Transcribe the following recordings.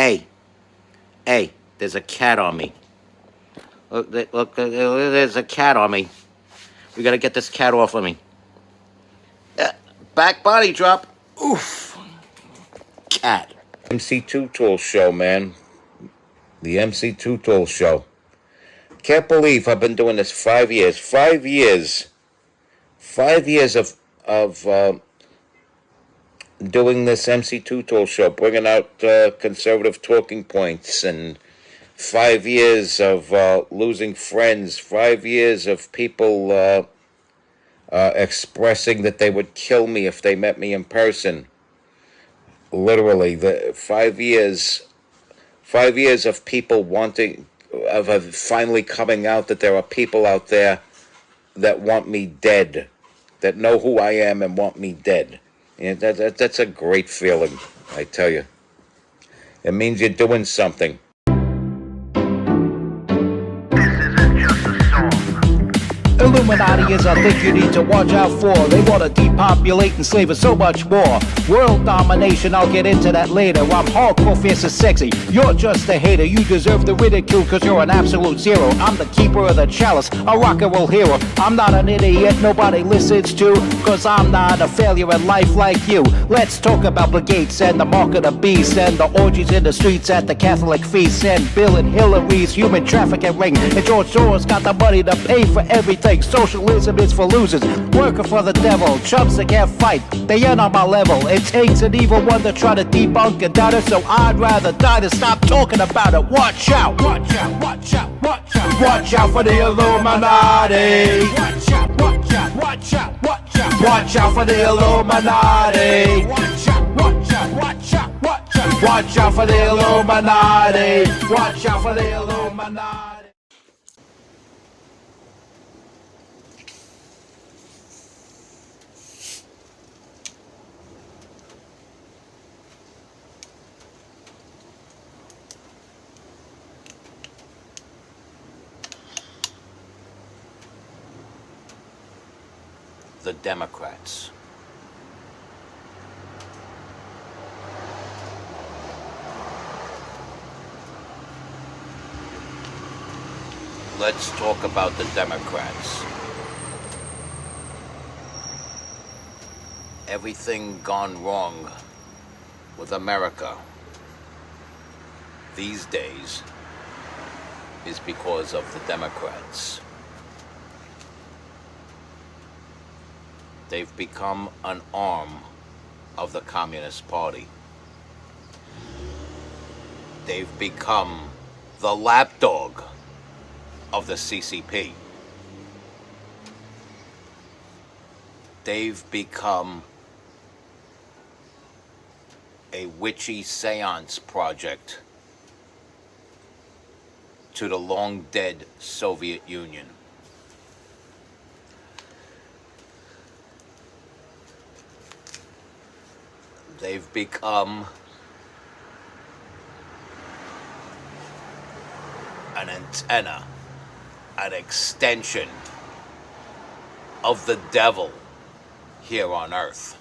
Hey, hey, there's a cat on me. Look, there's a cat on me. We gotta get this cat off of me. Back body drop. Oof. Cat. MC2 Tool Show, man. The MC2 Tool Show. Can't believe I've been doing this 5 years. 5 years. 5 years of doing this MC2 Tool Show, bringing out conservative talking points, and 5 years of losing friends, 5 years of people expressing that they would kill me if they met me in person. Literally, the 5 years, 5 years of people wanting, of finally coming out that there are people out there that want me dead, that know who I am and want me dead. And that's a great feeling, I tell you. It means you're doing something. Illuminati is a thing you need to watch out for. They want to depopulate and slave us so much more. World domination, I'll get into that later. I'm hardcore, fierce and sexy. You're just a hater. You deserve the ridicule because you're an absolute zero. I'm the keeper of the chalice, a rock and roll hero. I'm not an idiot nobody listens to, because I'm not a failure in life like you. Let's talk about Bill Gates and the mark of the beast, and the orgies in the streets at the Catholic feasts, and Bill and Hillary's human trafficking ring. And George Soros got the money to pay for everything. Socialism is for losers, working for the devil. Chumps that can't fight, they ain't on my level. It takes an evil one to try to debunk and doubt it, so I'd rather die than stop talking about it. Watch out, watch out, watch out, watch out. Watch out for the Illuminati. Watch out, watch out, watch out, watch out. Watch out for the Illuminati. Watch out, watch out, watch out, watch out. Watch out for the Illuminati. Watch out for the Illuminati. The Democrats. Let's talk about the Democrats. Everything gone wrong with America these days is because of the Democrats. They've become an arm of the Communist Party. They've become the lapdog of the CCP. They've become a witchy seance project to the long-dead Soviet Union. They've become an antenna, an extension of the devil here on earth.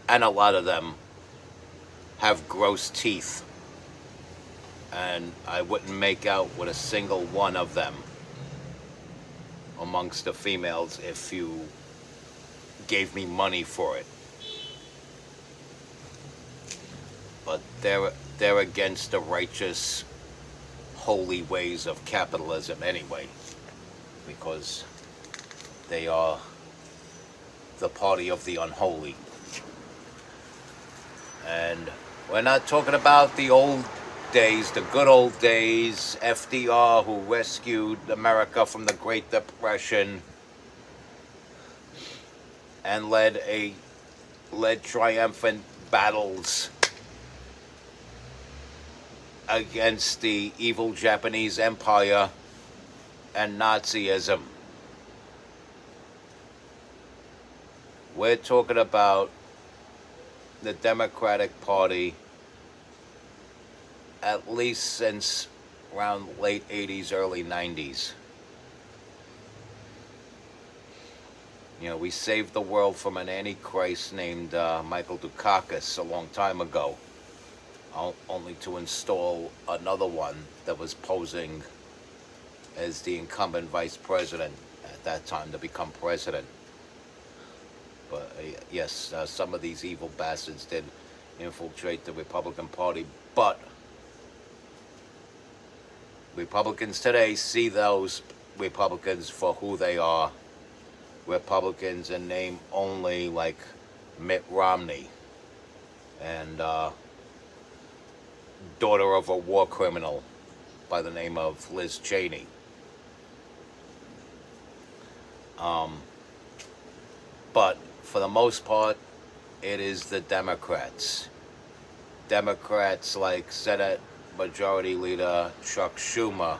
And a lot of them have gross teeth, and I wouldn't make out with a single one of them amongst the females if you gave me money for it. But they're against the righteous, holy ways of capitalism anyway, because they are the party of the unholy. And we're not talking about the old days, the good old days, FDR, who rescued America from the Great Depression and led triumphant battles against the evil Japanese Empire and Nazism. We're talking about the Democratic Party at least since around late 80s, early 90s. We saved the world from an antichrist named Michael Ducakis a long time ago, only to install another one that was posing as the incumbent vice president at that time to become president. But yes, some of these evil bastards did infiltrate the Republican Party, but Republicans today see those Republicans for who they are. Republicans in name only, like Mitt Romney and daughter of a war criminal by the name of Liz Cheney. But for the most part, it is the Democrats. Democrats like Senate Majority Leader Chuck Schumer,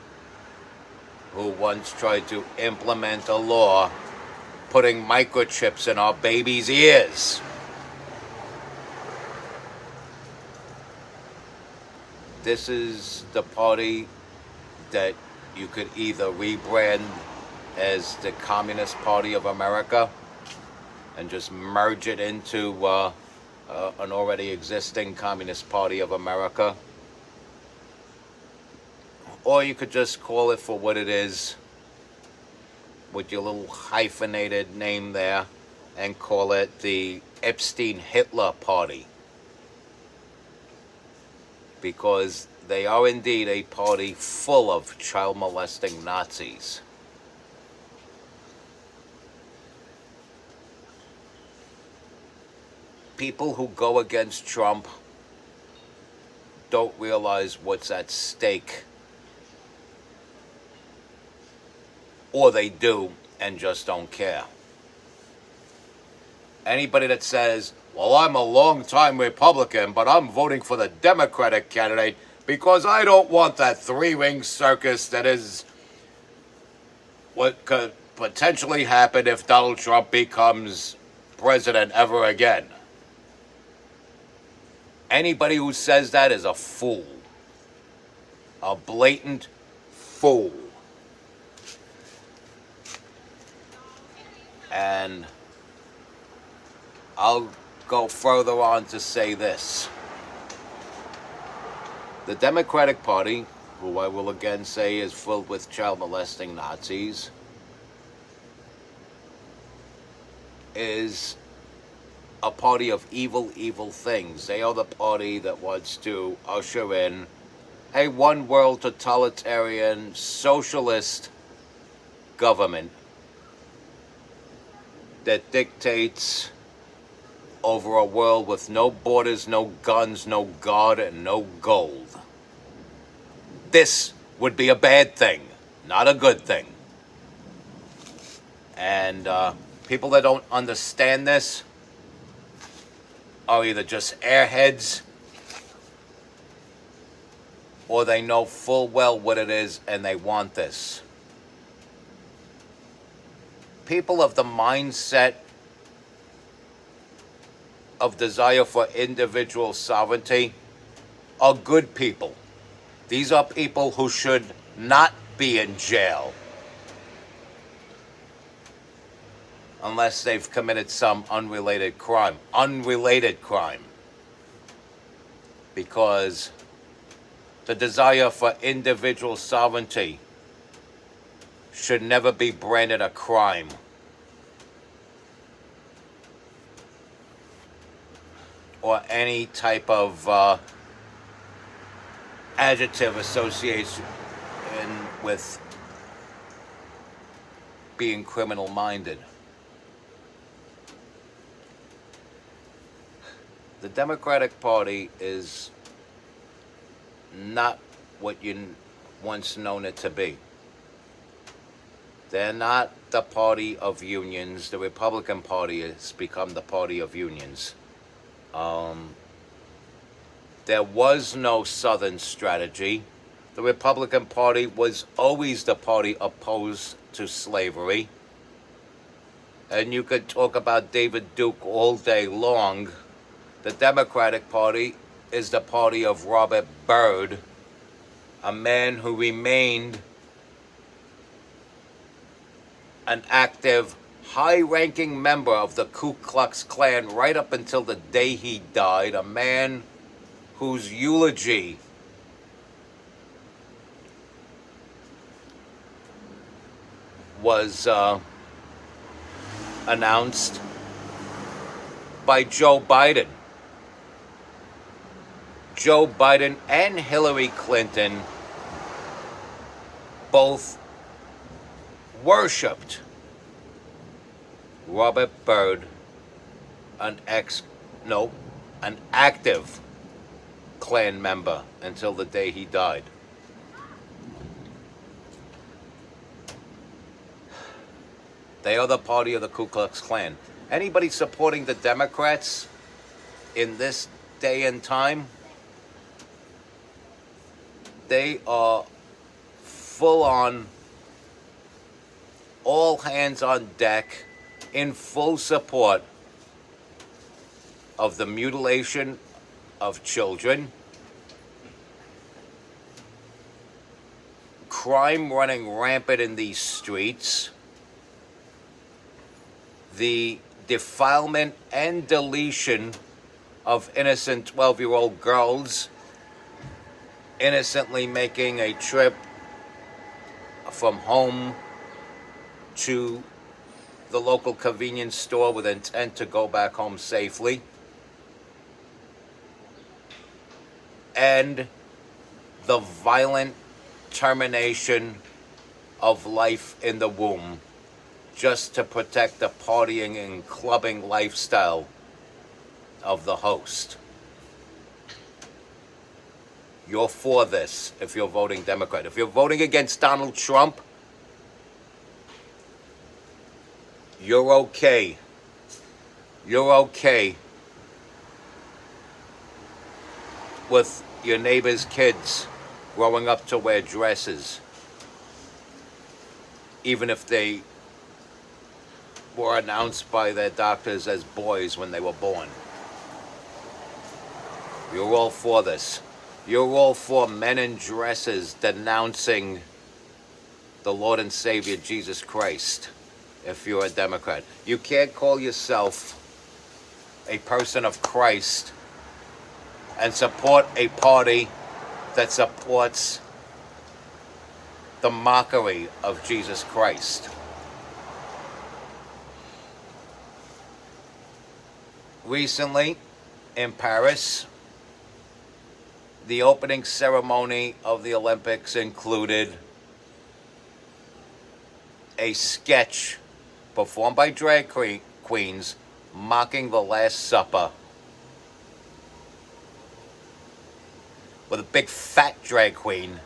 who once tried to implement a law putting microchips in our babies' ears. This is the party that you could either rebrand as the Communist Party of America and just merge it into an already existing Communist Party of America, or you could just call it for what it is, with your little hyphenated name there, and call it the Epstein-Hitler Party. Because they are indeed a party full of child-molesting Nazis. People who go against Trump don't realize what's at stake. Or they do and just don't care. Anybody that says, well, I'm a long-time Republican, but I'm voting for the Democratic candidate because I don't want that three-ring circus that is what could potentially happen if Donald Trump becomes president ever again. Anybody who says that is a fool. A blatant fool. And I'll go further on to say this. The Democratic Party, who I will again say is filled with child-molesting Nazis, is a party of evil, evil things. They are the party that wants to usher in a one-world totalitarian socialist government that dictates over a world with no borders, no guns, no God, and no gold. This would be a bad thing, not a good thing. And people that don't understand this are either just airheads or they know full well what it is and they want this. People of the mindset of desire for individual sovereignty are good people. These are people who should not be in jail unless they've committed some unrelated crime. Because the desire for individual sovereignty should never be branded a crime. Or any type of adjective association with being criminal-minded. The Democratic Party is not what you once known it to be. They're not the party of unions. The Republican Party has become the party of unions. There was no Southern strategy. The Republican Party was always the party opposed to slavery. And you could talk about David Duke all day long. The Democratic Party is the party of Robert Byrd, a man who remained an active high-ranking member of the Ku Klux Klan right up until the day he died, a man whose eulogy was announced by Joe Biden. Joe Biden and Hillary Clinton both worshipped Robert Byrd, an active Klan member until the day he died. They are the party of the Ku Klux Klan. Anybody supporting the Democrats in this day and time, they are full on, all hands on deck, in full support of the mutilation of children, crime running rampant in these streets, the defilement and deletion of innocent 12-year-old girls innocently making a trip from home to the local convenience store with intent to go back home safely, and the violent termination of life in the womb just to protect the partying and clubbing lifestyle of the host. You're for this if you're voting Democrat. If you're voting against Donald Trump, you're okay. You're okay with your neighbor's kids growing up to wear dresses, even if they were announced by their doctors as boys when they were born. You're all for this. You're all for men in dresses denouncing the Lord and Savior Jesus Christ if you're a Democrat. You can't call yourself a person of Christ and support a party that supports the mockery of Jesus Christ. Recently, in Paris, the opening ceremony of the Olympics included a sketch performed by drag queens mocking the Last Supper, with a big fat drag queen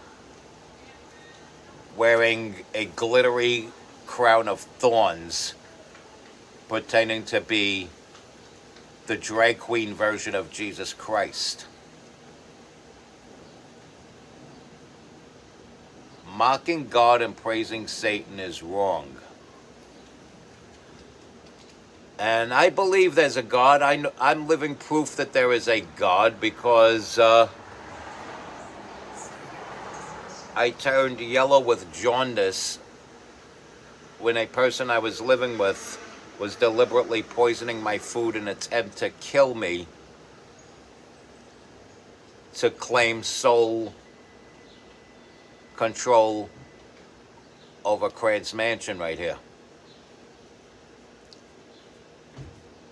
wearing a glittery crown of thorns pretending to be the drag queen version of Jesus Christ. Mocking God and praising Satan is wrong. And I believe there's a God. I'm living proof that there is a God because I turned yellow with jaundice when a person I was living with was deliberately poisoning my food in an attempt to kill me to claim sole control over Krantz Mansion right here.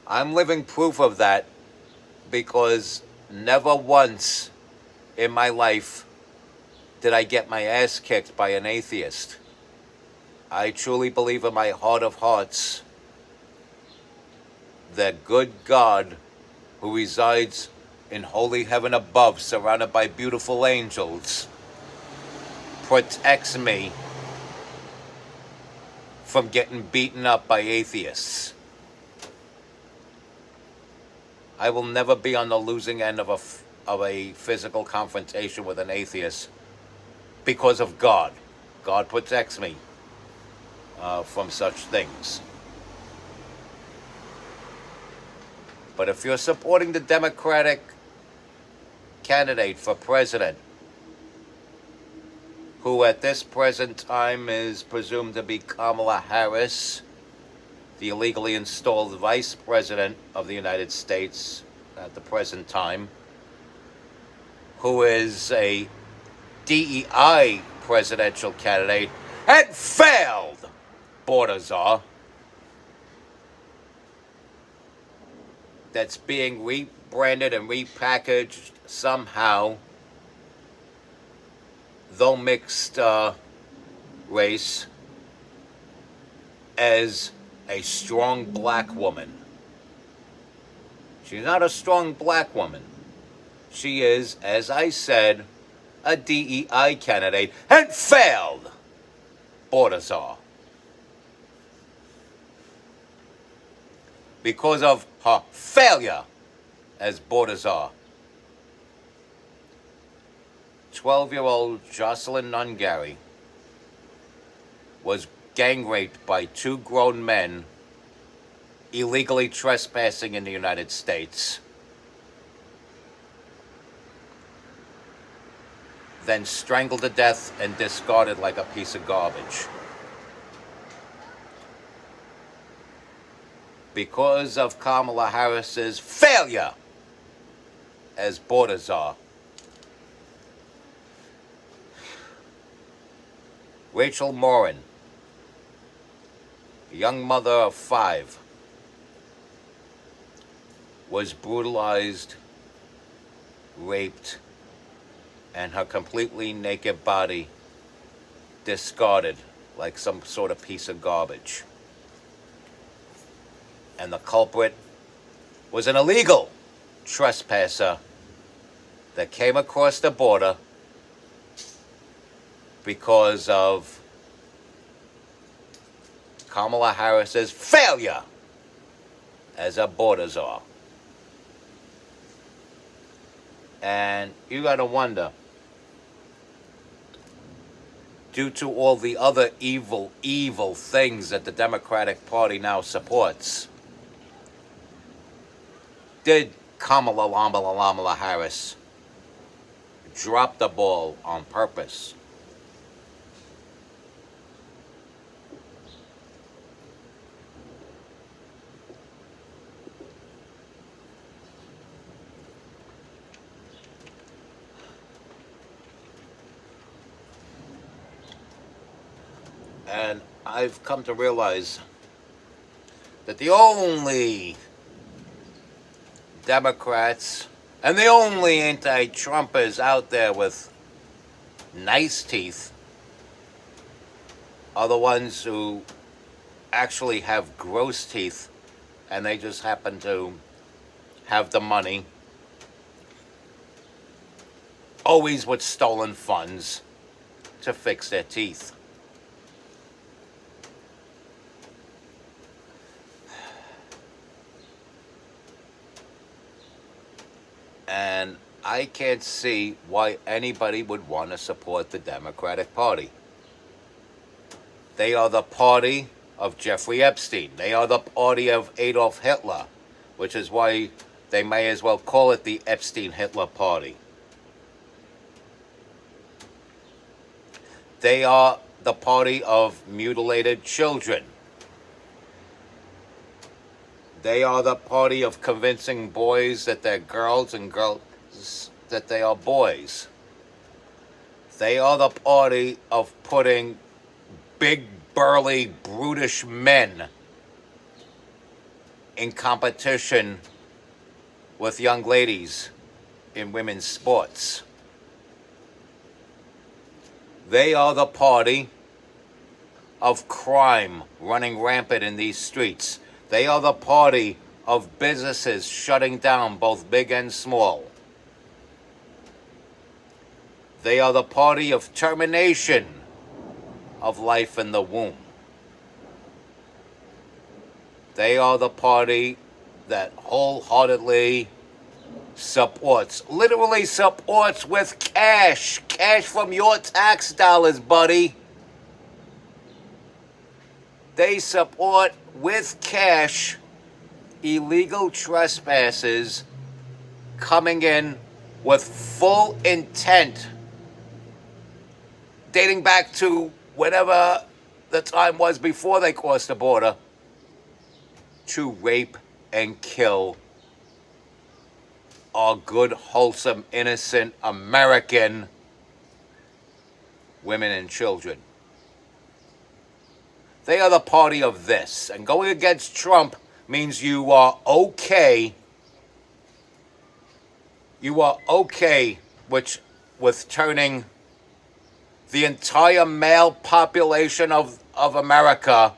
I'm living proof of that because never once in my life did I get my ass kicked by an atheist. I truly believe in my heart of hearts that good God, who resides in holy heaven above, surrounded by beautiful angels, protects me from getting beaten up by atheists. I will never be on the losing end of a physical confrontation with an atheist because of God. God protects me from such things. But if you're supporting the Democratic candidate for president, who at this present time is presumed to be Kamala Harris, the illegally installed Vice President of the United States at the present time, who is a DEI presidential candidate and failed border czar, that's being rebranded and repackaged somehow, though mixed race, as a strong black woman. She's not a strong black woman. She is, as I said, a DEI candidate and failed border czar. Because of her failure as border czar. 12-year-old Jocelyn Nungary was gang raped by two grown men illegally trespassing in the United States, then strangled to death and discarded like a piece of garbage. Because of Kamala Harris's failure as border czar. Rachel Morin, a young mother of 5, was brutalized, raped, and her completely naked body discarded like some sort of piece of garbage. And the culprit was an illegal trespasser that came across the border because of Kamala Harris's failure as a border czar. And you gotta wonder, due to all the other evil things that the Democratic Party now supports, did Kamala Harris drop the ball on purpose? And I've come to realize that the only Democrats and the only anti-Trumpers out there with nice teeth are the ones who actually have gross teeth, and they just happen to have the money, always with stolen funds, to fix their teeth. And I can't see why anybody would want to support the Democratic Party. They are the party of Jeffrey Epstein. They are the party of Adolf Hitler, which is why they may as well call it the Epstein-Hitler Party. They are the party of mutilated children. They are the party of convincing boys that they're girls and girls that they are boys. They are the party of putting big, burly, brutish men in competition with young ladies in women's sports. They are the party of crime running rampant in these streets. They are the party of businesses shutting down, both big and small. They are the party of termination of life in the womb. They are the party that wholeheartedly supports, literally supports with cash from your tax dollars, buddy. They support with cash illegal trespassers coming in with full intent, dating back to whatever the time was before they crossed the border, to rape and kill our good, wholesome, innocent American women and children. They are the party of this. And going against Trump means you are okay. You are okay with turning the entire male population of America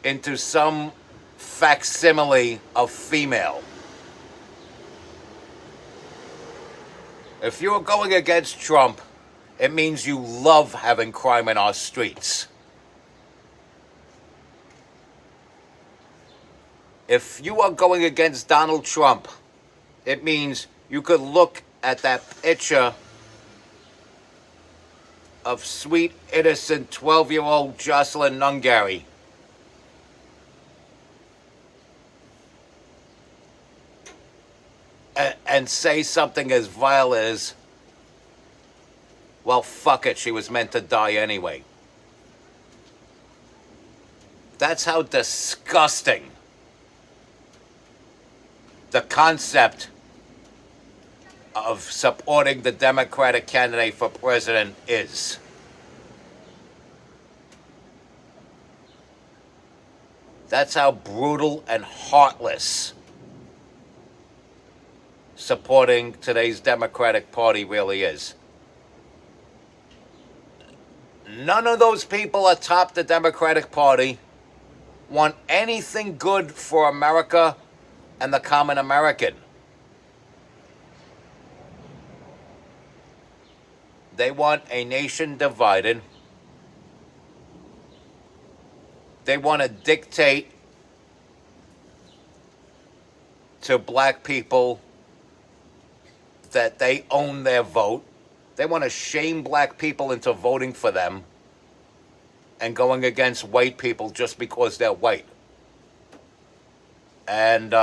into some facsimile of female. If you're going against Trump, it means you love having crime in our streets. If you are going against Donald Trump, it means you could look at that picture of sweet, innocent 12-year-old Jocelyn Nungary and say something as vile as, well, fuck it, she was meant to die anyway. That's how disgusting the concept of supporting the Democratic candidate for president is. That's how brutal and heartless supporting today's Democratic Party really is. None of those people atop the Democratic Party want anything good for America and the common American. They want a nation divided. They want to dictate to black people that they own their vote. They want to shame black people into voting for them and going against white people just because they're white. And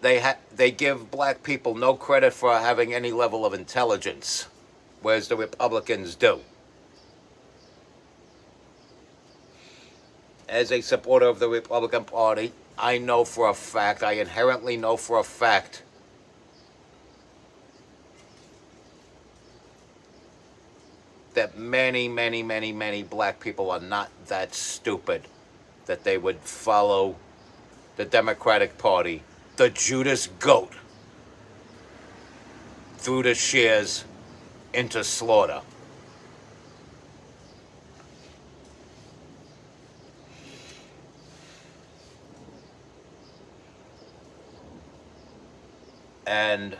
they give black people no credit for having any level of intelligence, whereas the Republicans do. As a supporter of the Republican Party, I inherently know for a fact that many, many, many, many black people are not that stupid that they would follow the Democratic Party, the Judas goat, through the shears into slaughter. And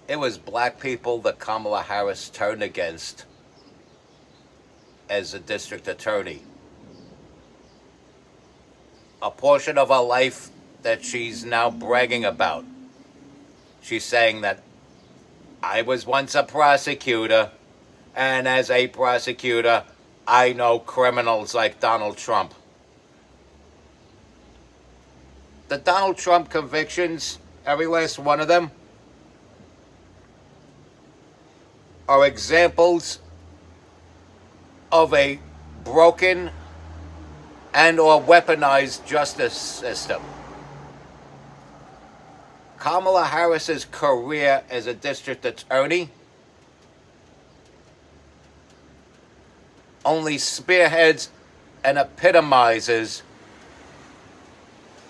it was black people that Kamala Harris turned against as a district attorney. A portion of her life that she's now bragging about. She's saying that I was once a prosecutor, and as a prosecutor, I know criminals like Donald Trump. The Donald Trump convictions, every last one of them, are examples of a broken and or weaponized justice system. Kamala Harris's career as a district attorney only spearheads and epitomizes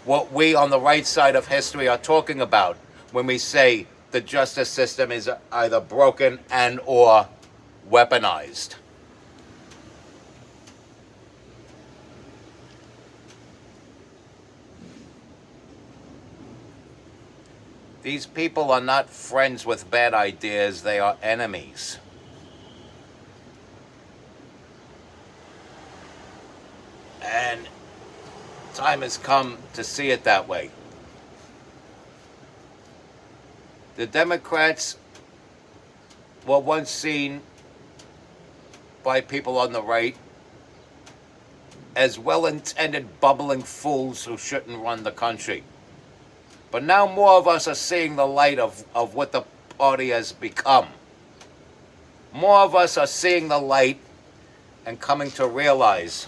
what we on the right side of history are talking about when we say the justice system is either broken and or weaponized. These people are not friends with bad ideas, they are enemies. And time has come to see it that way. The Democrats were once seen by people on the right as well-intended bubbling fools who shouldn't run the country. But now more of us are seeing the light of what the party has become. More of us are seeing the light and coming to realize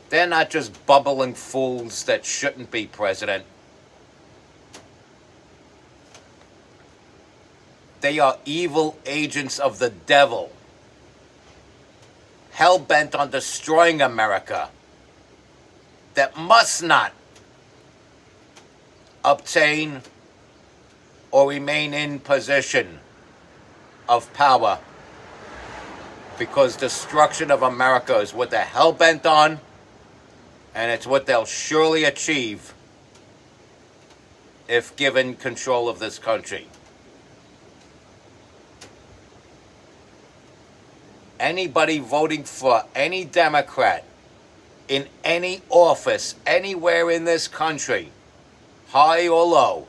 they're not just bubbling fools that shouldn't be president. They are evil agents of the devil, hell-bent on destroying America, that must not obtain or remain in position of power, because destruction of America is what they're hell-bent on, and it's what they'll surely achieve if given control of this country. Anybody voting for any Democrat in any office anywhere in this country, high or low,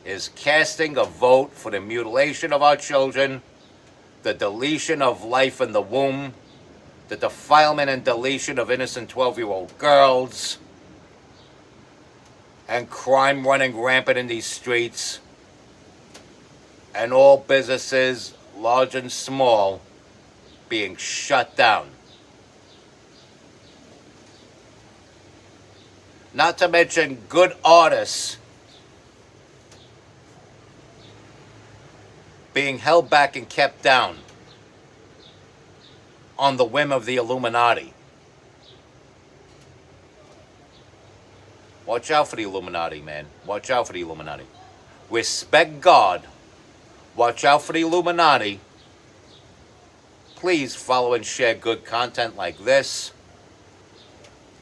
is casting a vote for the mutilation of our children, the deletion of life in the womb, the defilement and deletion of innocent 12-year-old girls, and crime running rampant in these streets, and all businesses, large and small, being shut down. Not to mention good artists being held back and kept down on the whim of the Illuminati. Watch out for the Illuminati, man. Watch out for the Illuminati. Respect God. Watch out for the Illuminati. Please follow and share good content like this.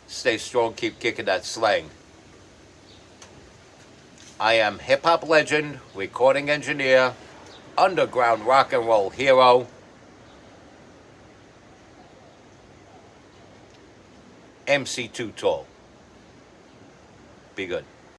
Stay strong, keep kicking that slang. I am hip-hop legend, recording engineer, underground rock and roll hero, MC Too Tall. Be good.